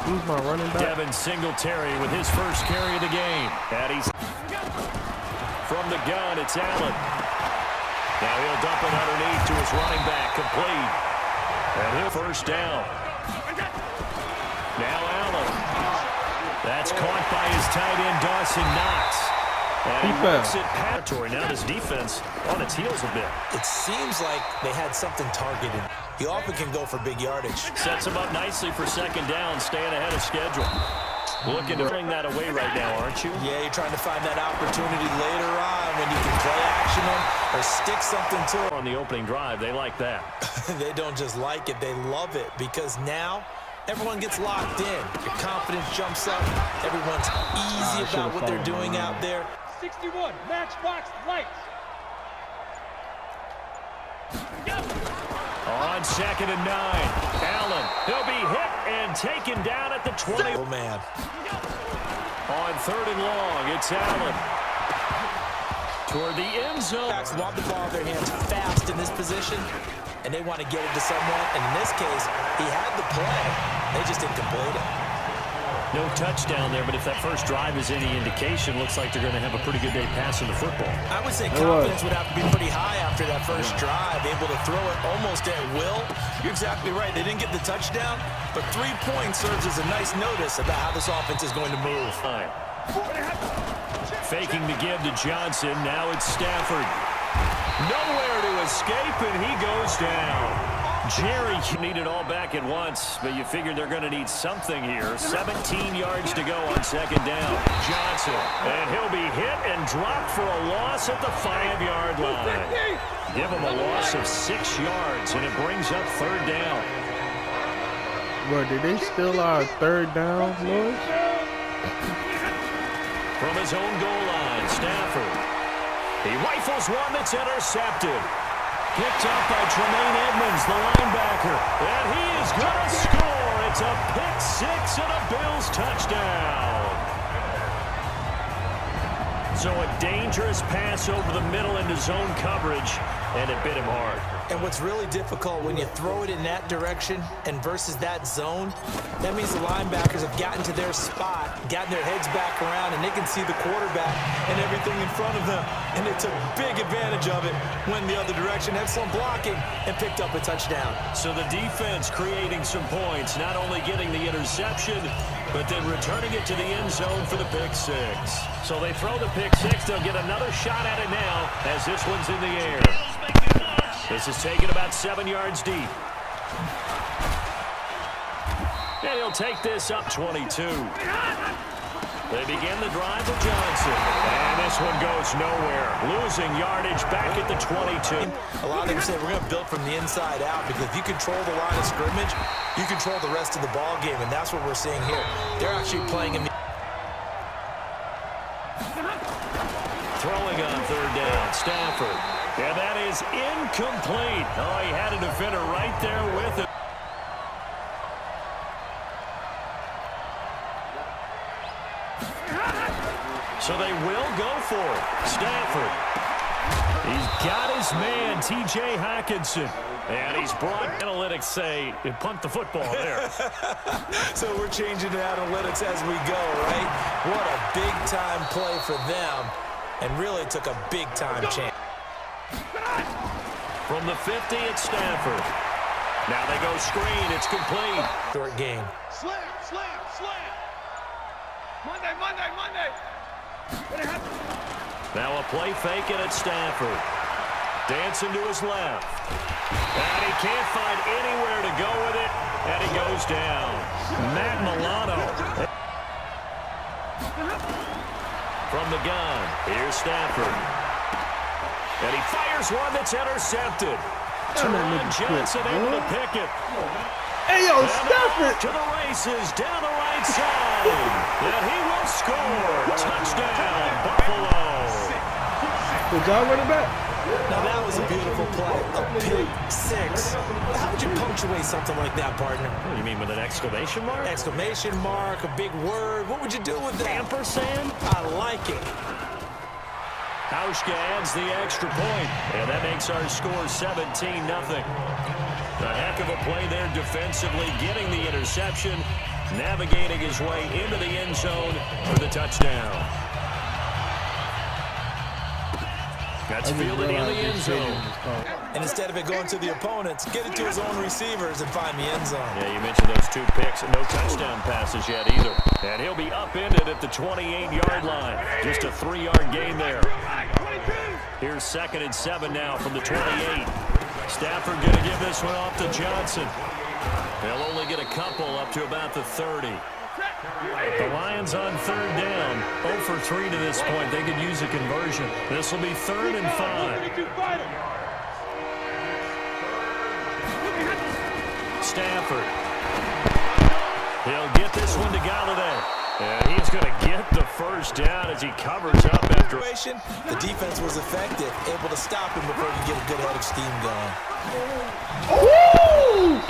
He's my running back. Devin Singletary with his first carry of the game. And he's from the gun. It's Allen. Now he'll dump it underneath to his running back, complete. And he'll first down. Now Allen. That's caught by his tight end, Dawson Knox. And he works it territory. Now this defense on its heels a bit. It seems like they had something targeted. He often can go for big yardage. Sets him up nicely for second down, staying ahead of schedule. Looking to bring that away right now, aren't you? Yeah, you're trying to find that opportunity later on when you can play action them or stick something to them. On the opening drive, they like that. They don't just like it, they love it, because now everyone gets locked in. Your confidence jumps up. Everyone's easy about what they're doing out there. 61, matchbox lights. On 2nd and 9, Allen. He'll be hit and taken down at the 20. Oh, man. On 3rd and long, it's Allen. Toward the end zone. Backs want the ball in their hands fast in this position, and they want to get it to someone. And in this case, he had the play. They just didn't complete it. No touchdown there, but if that first drive is any indication, looks like they're going to have a pretty good day passing the football. I would say confidence would have to be pretty high after that first drive, able to throw it almost at will. You're exactly right. They didn't get the touchdown, but 3 points serves as a nice notice about how this offense is going to move. Faking the give to Johnson. Now it's Stafford. Nowhere to escape, and he goes down. Jerry needed all back at once, but you figured they're going to need something here. 17 yards to go on 2nd down. Johnson, and he'll be hit and dropped for a loss at the 5-yard line. Give him a loss of 6 yards, and it brings up 3rd down. Bro, did they steal our 3rd down, Lewis? From his own goal line, Stafford. He rifles one that's intercepted. Picked up by Tremaine Edmonds, the linebacker. And he is going to score. It's a pick 6 and a Bills touchdown. So a dangerous pass over the middle into zone coverage, and it bit him hard. And what's really difficult when you throw it in that direction and versus that zone, that means the linebackers have gotten to their spot, gotten their heads back around, and they can see the quarterback and everything in front of them. And they took big advantage of it, went the other direction, excellent blocking, and picked up a touchdown. So the defense creating some points, not only getting the interception, but then returning it to the end zone for the pick 6. So they throw the pick 6. They'll get another shot at it now as this one's in the air. This is taken about 7 yards deep. And he'll take this up 22. They begin the drive with Johnson. And this one goes nowhere. Losing yardage back at the 22. A lot of them say we're going to build from the inside out, because if you control the line of scrimmage, you control the rest of the ball game, and that's what we're seeing here. They're actually playing in the... Throwing on 3rd down, Stafford. And that is incomplete. Oh, he had a defender right there with it. So they will go for it. Stafford. He's got his man, T.J. Hawkinson. And he's brought analytics say, punt the football there. So we're changing to analytics as we go, right? What a big-time play for them, and really took a big-time chance. From the 50, it's Stafford. Now they go screen. It's complete. Short game. Slam, slam, slam. Monday, Monday, Monday. Now a play fake, and it's Stafford. Dancing to his left. And he can't find anywhere to go with it, and he goes down. Matt Milano. From the gun, here's Stafford. And he fires one that's intercepted. Teron Johnson able to pick it. Hey, yo, And Stafford! to the races, down the right side. And he will score. Touchdown, Buffalo. Good job running back. Now that was a beautiful play, a pick 6. How would you punctuate something like that, partner? What do you mean, with an exclamation mark? Exclamation mark, a big word. What would you do with that? Ampersand? I like it. Hauschka adds the extra point, and that makes our score 17-0. A heck of a play there defensively, getting the interception, navigating his way into the end zone for the touchdown. That's fielded in the end zone. And instead of it going to the opponents, get it to his own receivers and find the end zone. Yeah, you mentioned those 2 picks. No touchdown passes yet either. And he'll be upended at the 28-yard line. Just a 3-yard gain there. Here's 2nd and 7 now from the 28. Stafford going to give this one off to Johnson. They'll only get a couple up to about the 30. The Lions on 3rd down. 0 for 3 to this point. They could use a conversion. This will be 3rd and 5. Stafford. He'll get this one to Galladay. And he's going to get the first down as he covers up after. The defense was effective, able to stop him before he could get a good head of steam going. Woo!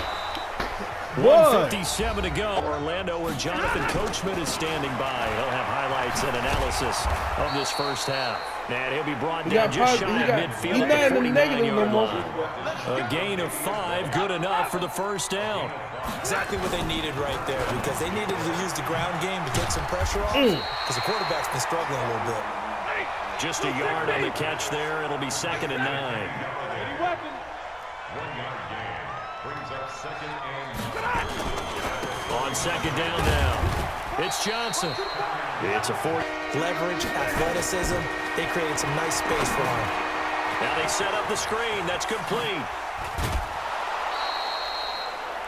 1:57 to go. Orlando, where Jonathan Coachman is standing by. He'll have highlights and analysis of this first half. And he'll be brought down just shy of midfield at the 49-yard line. A gain of 5, good enough for the first down. Exactly what they needed right there, because they needed to use the ground game to take some pressure off, because the quarterback's been struggling a little bit. Just a yard on the catch there. It'll be 2nd and 9. 1 yard gain brings up 2nd and 9. On 2nd down now, it's Johnson. It's a 4. Leverage, athleticism, they created some nice space for him. Now they set up the screen. That's complete.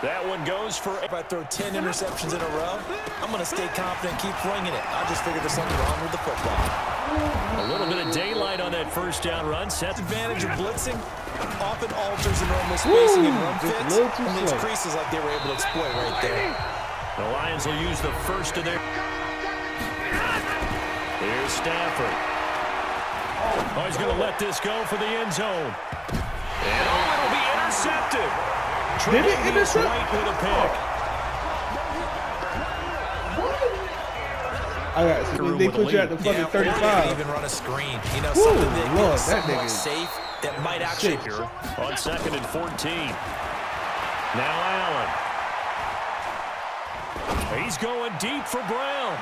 That one goes for. If I throw 10 interceptions in a row, I'm going to stay confident, keep flinging it. I just figured there's something wrong with the football. A little bit of daylight on that first down run. Sets advantage of blitzing often alters the normal spacing and run fits and makes creases like they were able to exploit right there. The Lions will use the first of their. Here's Stafford. Oh, he's going to let this go for the end zone. And it'll be intercepted. Did it intercept? White with a pick. They put you at the fucking 35. Even run a screen. You know, something that Lord, is that somewhat nigga safe that might actually. Here on 2nd and 14. Now Allen. He's going deep for Brown.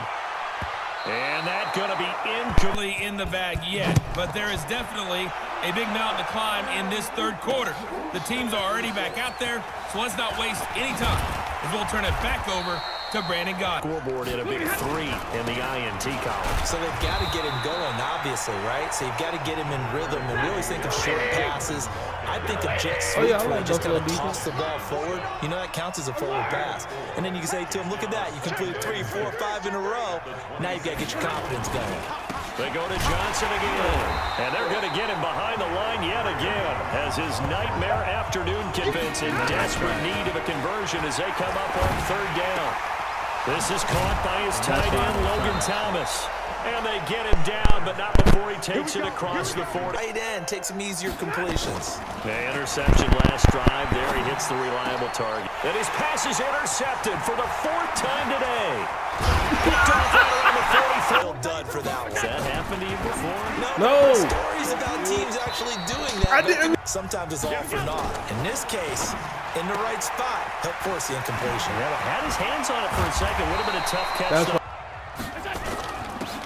And that's going to be incomplete in the bag yet, but there is definitely a big mountain to climb in this 3rd quarter. The teams are already back out there, so let's not waste any time as we'll turn it back over to Brandon Gott. Scoreboard at a big 3 in the INT column. So they've got to get him going, obviously, right? So you've got to get him in rhythm and really think of short passes. I think of jet sweeps where he just kind of toss the ball forward. You know, that counts as a forward pass. And then you can say to him, look at that. You completed 3, 4, 5 in a row. Now you've got to get your confidence going. They go to Johnson again. And they're going to get him behind the line yet again as his nightmare afternoon convince in desperate need of a conversion as they come up on 3rd down. This is caught by his tight end, Logan Thomas. And they get him down, but not before he takes it across the 40. Tight end takes some easier completions. The interception last drive there. He hits the reliable target. And his pass is intercepted for the 4th time today. Picked off right around the 44. Dud for that one. Has that happened to you before? No. Stories about teams actually doing that. Sometimes it's all for naught. In this case, in the right spot, helped force the incompletion. Yeah, had his hands on it for a second. Would have been a tough catch.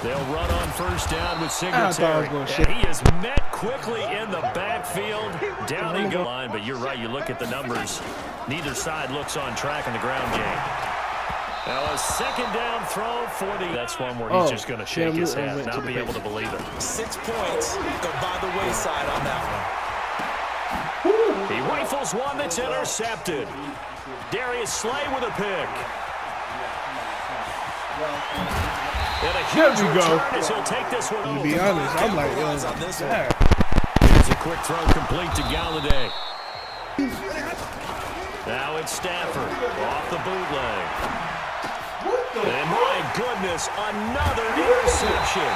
They'll run on 1st down with Singletary. And he is met quickly in the backfield. Down he goes. But you're right, you look at the numbers. Neither side looks on track in the ground game. Now a 2nd down throw for the. That's one where he's just going to shake his head, not be able to believe it. 6 points go by the wayside on that one. He rifles one that's intercepted. Darius Slay with a pick. And a huge return as he'll take this one over. To be honest, I'm like, Here's a quick throw complete to Galladay. Now it's Stafford off the bootleg. And my goodness, another interception.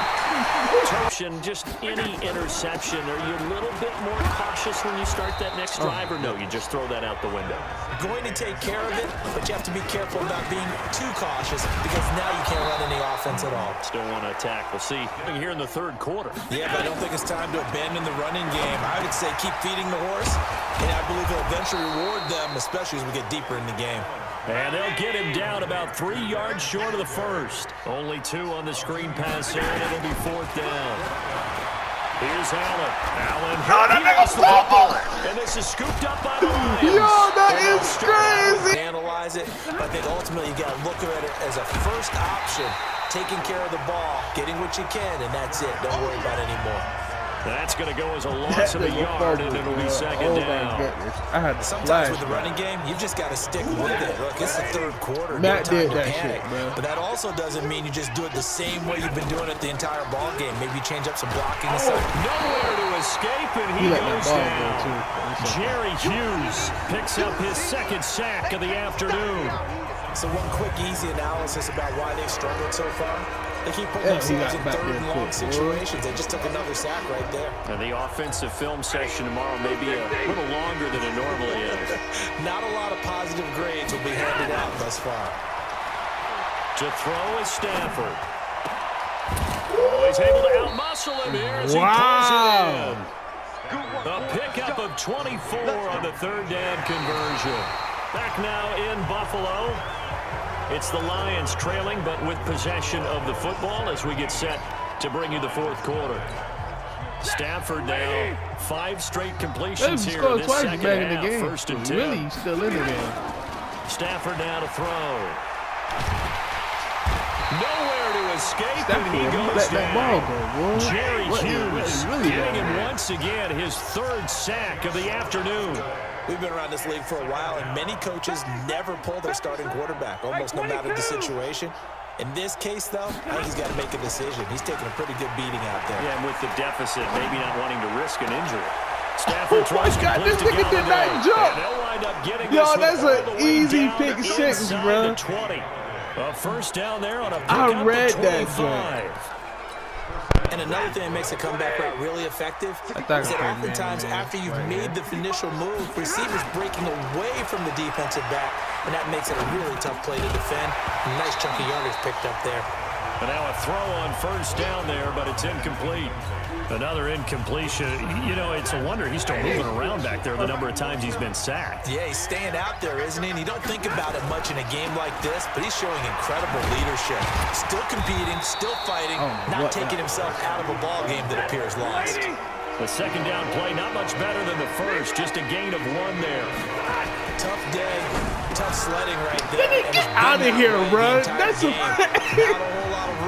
Just any interception. Are you a little bit more cautious when you start that next drive, or no, you just throw that out the window? Going to take care of it, but you have to be careful about being too cautious because now you can't run any offense at all. Still want to attack. We'll see here in the 3rd quarter. Yeah, but I don't think it's time to abandon the running game. I would say keep feeding the horse, and I believe it'll eventually reward them, especially as we get deeper in the game. And they'll get him down about 3 yards short of the first. Only 2 on the screen pass there, and it'll be 4th down. Here's Allen. Allen hits the football. And this is scooped up by the Lions. Yo, that is crazy. Analyze it, but I think ultimately you got to look at it as a first option. Taking care of the ball, getting what you can, and that's it. Don't worry about it anymore. That's going to go as a loss of a yard, and it'll be 2nd down. I had to Sometimes with the running game, you just got to stick with it. Look, it's the 3rd quarter. Matt did no time that to panic. shit, bro. But that also doesn't mean you just do it the same way you've been doing it the entire ball game. Maybe change up some blocking and stuff. Nowhere to escape, and he goes down. Jerry Hughes picks up his 2nd sack of the afternoon. So one quick, easy analysis about why they've struggled so far. They keep putting themselves in 3rd and long situations. They just took another sack right there. And the offensive film session tomorrow may be a little longer than it normally is. Not a lot of positive grades will be handed out thus far. To throw is Stafford. Oh, he's able to outmuscle him here as he pulls it in. A pickup of 24 on the 3rd down conversion. Back now in Buffalo. It's the Lions trailing, but with possession of the football as we get set to bring you the 4th quarter. Stafford now 5 straight completions here in this second half. 1st and 10. Really still in the game. Stafford now to throw. Nowhere to escape, and he goes down. Jerry Hughes getting him once again his 3rd sack of the afternoon. We've been around this league for a while, and many coaches never pull their starting quarterback, almost no matter the situation. In this case, though, I think he's got to make a decision. He's taking a pretty good beating out there. Yeah, and with the deficit, maybe not wanting to risk an injury. Stafford Oh my God, this nigga did not jump. They'll wind up getting Yo, this that's all an the way easy down pick to 6, inside bro. the 20. A 1st down there on a I pickup read of that 25. And another thing that makes a comeback route really effective is that oftentimes after you've made the initial move, receivers breaking away from the defensive back, and that makes it a really tough play to defend. A nice chunk of yardage picked up there. And now a throw on 1st down there, but it's incomplete. Another incompletion. You know, it's a wonder he's still moving around back there the number of times he's been sacked. Yeah, he's staying out there, isn't he? And you don't think about it much in a game like this, but he's showing incredible leadership. Still competing, still fighting, not taking himself out of a ball game that appears lost. The 2nd down play, not much better than the 1st, just a gain of 1 there. Tough day, tough sledding right there. Get out of here, bro. That's a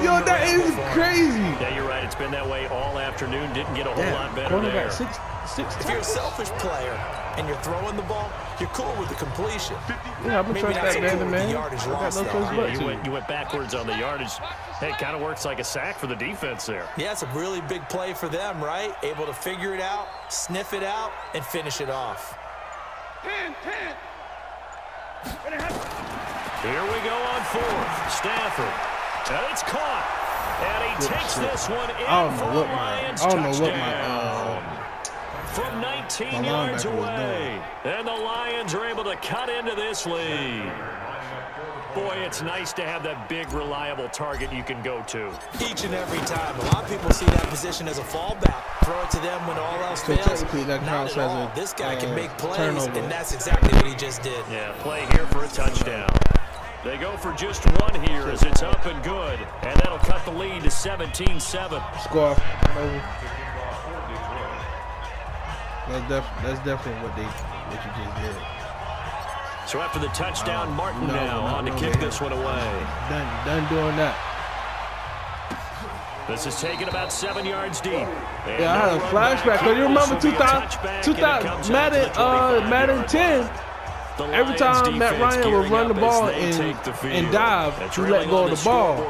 yo, that is crazy. Yeah, you're right. It's been that way all afternoon. Didn't get a whole lot better there. If you're a selfish player and you're throwing the ball, you're cool with the completion. Yeah, I'm gonna trust that man. I got no choice but to. You went backwards on the yardage. Hey, it kind of works like a sack for the defense there. Yeah, it's a really big play for them, right? Able to figure it out, sniff it out, and finish it off. 10. Here we go on 4th. Stafford. And it's caught. And he takes this one in for a Lions touchdown. From 19 yards away. And the Lions are able to cut into this lead. Boy, it's nice to have that big, reliable target you can go to. Each and every time. A lot of people see that position as a fallback. Throw it to them when all else fails. Not at all. This guy can make plays, and that's exactly what he just did. Yeah, play here for a touchdown. They go for just 1 here as it's up and good. And that'll cut the lead to 17-7. Score. That's definitely what you just did. So after the touchdown, Martin now on to kick this one away. Done doing that. This is taken about 7 yards deep. And yeah, I had a flashback. Cause you remember 2000 Madden 10. Every time Matt Ryan would run the ball and dive, he let go of the ball.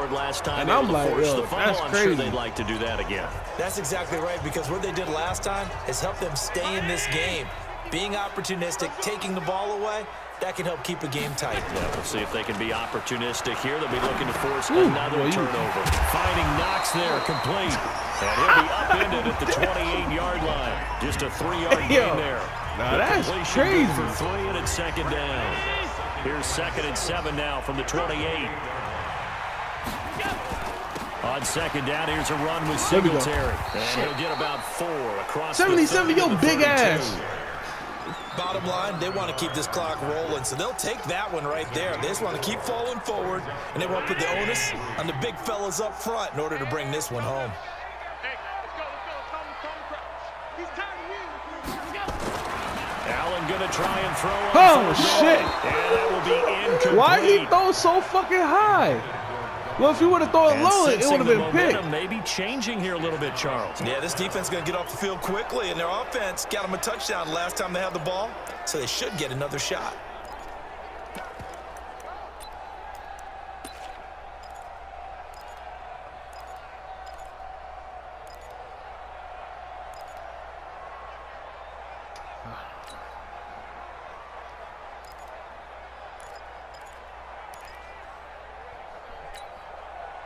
And I'm like, yo, that's crazy. They'd like to do that again. That's exactly right, because what they did last time has helped them stay in this game. Being opportunistic, taking the ball away, that can help keep a game tight. Yeah, we'll see if they can be opportunistic here. They'll be looking to force another turnover. Finding Knox there, complete. And he'll be upended at the 28-yard line. Just a 3-yard gain there. Now that's crazy. For 3 and it's 2nd down. Here's 2nd and 7 now from the 28. On 2nd down, here's a run with Singletary. And he'll get about 4 across 77, the 30 yo, big ass. Bottom line, they want to keep this clock rolling, so they'll take that one right there. They just want to keep falling forward, and they want to put the onus on the big fellas up front in order to bring this one home. Allen going to try and throw on. Oh, shit. And that will be incomplete. Why did he throw so fucking high? Well, if he would have thrown it low, it would have been picked. Maybe changing here a little bit, Charles. Yeah, this defense is going to get off the field quickly, and their offense got them a touchdown last time they had the ball, so they should get another shot.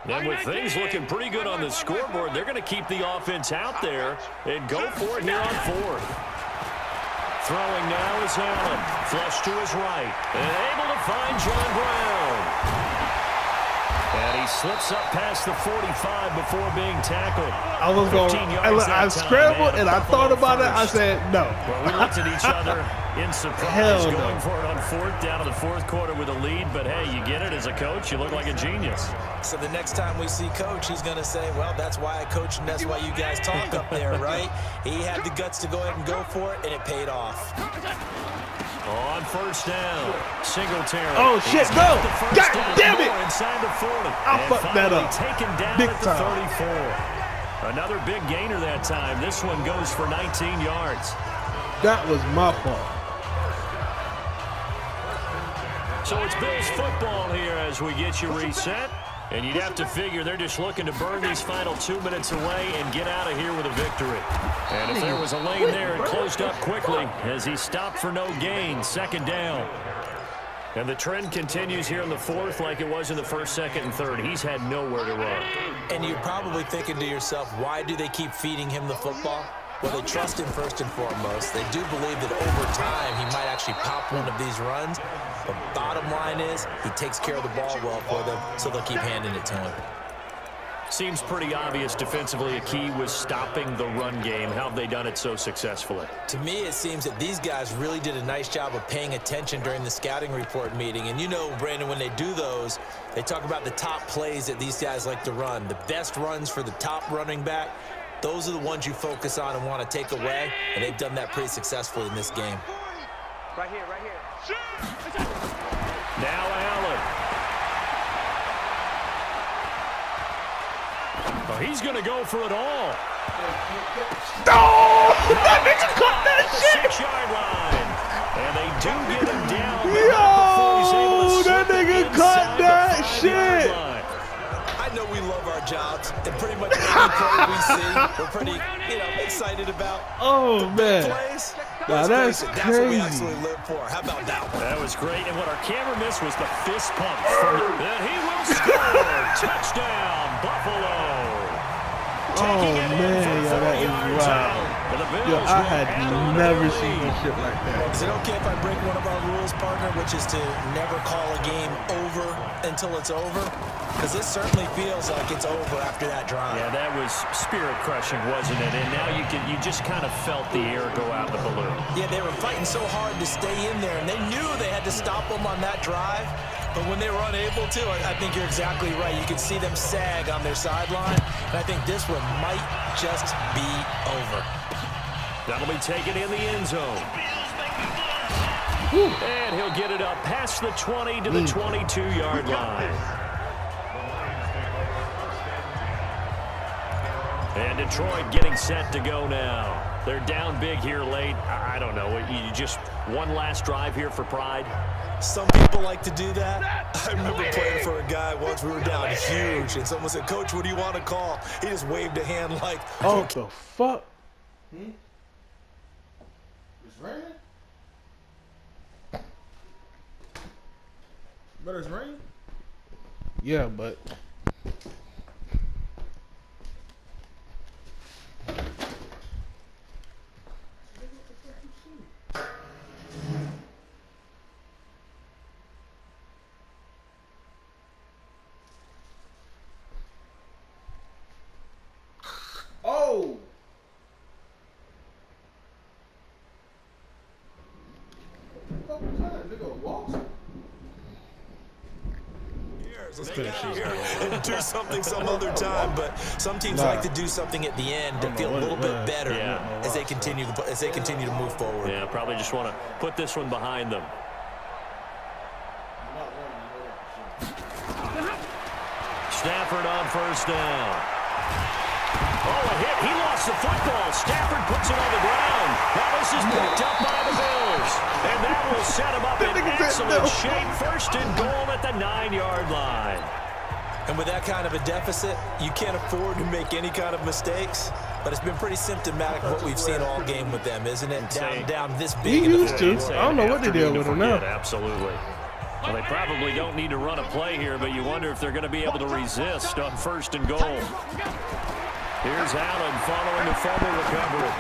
And with things looking pretty good on the scoreboard, they're going to keep the offense out there and go for it here on fourth. Throwing now is Allen. Flush to his right. And able to find John Brown. And he slips up past the 45 before being tackled. I was going. I scrambled and I thought about it. I said no. Well, we looked at each other in surprise, going for it on fourth down in the fourth quarter with a lead. But hey, you get it as a coach. You look like a genius. So the next time we see Coach, he's going to say, well, that's why I coach and that's why you guys talk up there, right? He had the guts to go ahead and go for it, and it paid off. On first down, Singletary. Oh, shit, go! God damn it! Inside the 40. I fucked that up. Taken down Big at the time. 34. Another big gainer that time. This one goes for 19 yards. That was my fault. So it's Bills football here as we get you reset. And you'd have to figure they're just looking to burn these final 2 minutes away and get out of here with a victory. And if there was a lane there, it closed up quickly as he stopped for no gain. Second down. And the trend continues here in the fourth like it was in the first, second, and third. He's had nowhere to run. And you're probably thinking to yourself, why do they keep feeding him the football? Well, they trust him first and foremost. They do believe that over time he might actually pop one of these runs. But bottom line is he takes care of the ball well for them, so they'll keep handing it to him. Seems pretty obvious defensively a key was stopping the run game. How have they done it so successfully? To me, it seems that these guys really did a nice job of paying attention during the scouting report meeting. And you know, Brandon, when they do those, they talk about the top plays that these guys like to run. The best runs for the top running back, those are the ones you focus on and want to take away. And they've done that pretty successfully in this game. Right here, right here. Now Allen. Oh, he's going to go for it all. No! That nigga caught that shit! 6-yard line. And they do get him down. Yo! That nigga caught that shit! I know we love our jobs, and pretty much every play we see, we're pretty, excited about. Oh, man. Plays, Now, that's what we crazy. actually live for. How about that one? That was great. And what our camera missed was the fist pump. And he will score. Touchdown, Buffalo. Oh, man, yo, that is wild. Yo, I had never seen shit like that. Is it okay if I break one of our rules, partner, which is to never call a game over until it's over? Because this certainly feels like it's over after that drive. Yeah, that was spirit-crushing, wasn't it? And now you just kind of felt the air go out the balloon. Yeah, they were fighting so hard to stay in there, and they knew they had to stop them on that drive. But when they were unable to, I think you're exactly right. You could see them sag on their sideline, and I think this one might just be over. That'll be taken in the end zone. And he'll get it up past the 20 to the 22-yard line. And Detroit getting set to go now. They're down big here late. I don't know. You just one last drive here for pride. Some people like to do that. I remember playing for a guy once. We were down huge, and someone said, "Coach, what do you want to call?" He just waved a hand like, Oh, the fuck? It's raining? But it's raining? Yeah, but... Oh! Let's get out of here and do something some other time. But some teams like to do something at the end to feel a little bit better as they continue to move forward. Yeah, probably just want to put this one behind them. Stafford on first down. Oh, a hit. He lost the football. Stafford puts it on the ground. Now this is picked up by the Bills. And that will set him up in excellent shape. First and goal at the 9-yard line. And with that kind of a deficit, you can't afford to make any kind of mistakes. But it's been pretty symptomatic of what we've seen all game with them, isn't it? Down this big. He used to. I don't know what they did with him now. Absolutely. Well, they probably don't need to run a play here, but you wonder if they're going to be able to resist on first and goal. Here's Allen following the fumble recovery.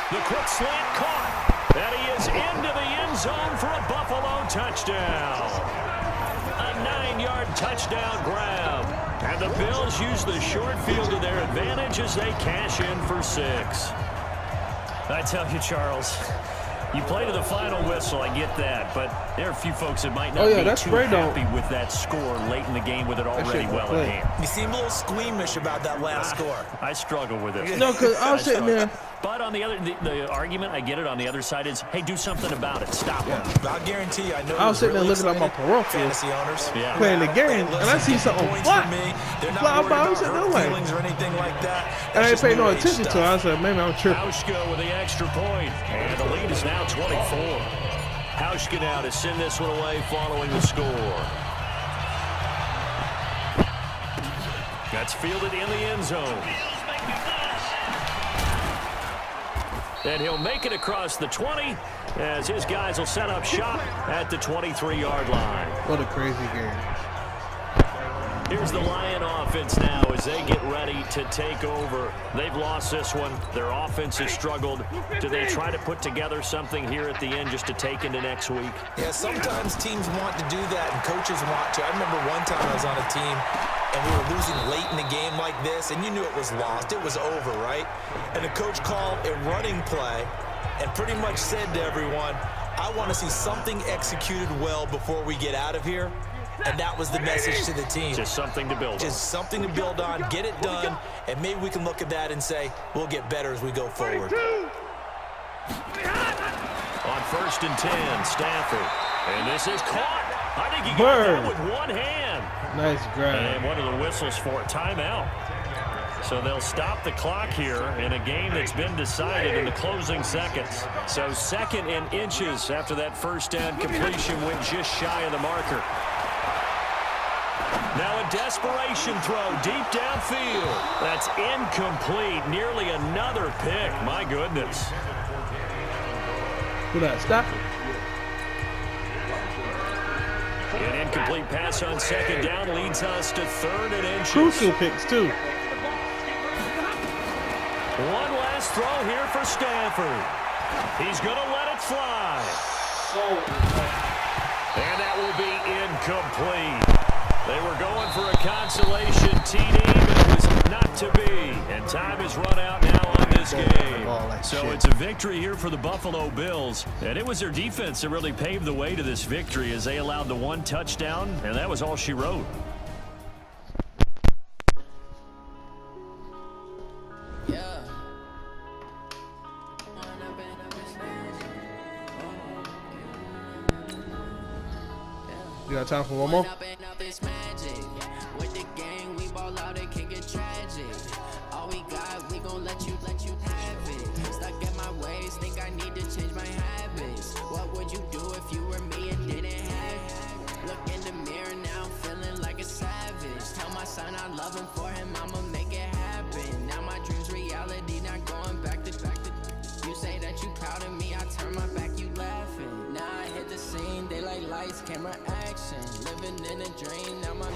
The quick slant caught. And he is into the end zone for a Buffalo touchdown. A 9-yard touchdown grab. And the Bills use the short field to their advantage as they cash in for 6. I tell you, Charles, you play to the final whistle, I get that, but there are a few folks that might not be too happy with that score late in the game with it already well in hand. You seem a little squeamish about that last score. I struggle with it. No, because I was sitting there. But on the other, the argument, I get it, on the other side is, hey, do something about it. Stop them. I'll guarantee you, I was sitting there looking at my parochial fantasy owners playing the game, and I see something fly. Fly by, I was sitting there like, or anything like that. And I ain't paying no attention to it. I said, maybe I'm tripping. Hauschka with the extra point, and the lead is now 24. Hauschka now to send this one away following the score. That's fielded in the end zone. And he'll make it across the 20 as his guys will set up shop at the 23-yard line. What a crazy game. Here's the Lion offense now as they get ready to take over. They've lost this one. Their offense has struggled. Do they try to put together something here at the end just to take into next week? Yeah, sometimes teams want to do that and coaches want to. I remember one time I was on a team and we were losing late in the game like this, and you knew it was lost. It was over, right? And the coach called a running play and pretty much said to everyone, I want to see something executed well before we get out of here. And that was the message to the team. Just something to build on. Just something to build on, get it done, and maybe we can look at that and say, we'll get better as we go forward. On first and 10, Stafford. And this is caught. I think he got that with one hand. Nice grab. And one of the whistles for a timeout. So they'll stop the clock here in a game that's been decided in the closing seconds. So 2nd and inches after that first down completion went just shy of the marker. Now a desperation throw deep downfield. That's incomplete. Nearly another pick. My goodness. Who that? Stafford. An incomplete pass on 2nd down leads us to 3rd and inches. Crucial picks, too. One last throw here for Stafford. He's going to let it fly. And that will be incomplete. They were going for a consolation TD, but it was not to be. And time is run out now on this game. So it's a victory here for the Buffalo Bills. And it was their defense that really paved the way to this victory as they allowed the 1 touchdown, and that was all she wrote. You got time for one more? All we got, we gon' let you have it. Stuck in my ways, think I need to change my habits. What would you do if you were me and didn't have it? Look in the mirror now, I'm feeling like a savage. Tell my son I love him, for him I'ma make it happen. Now my dreams reality, not going back to. You say that you proud of me, I turn my back, you laughing. Now I hit the scene, they like lights, camera, action. Living in a dream, now my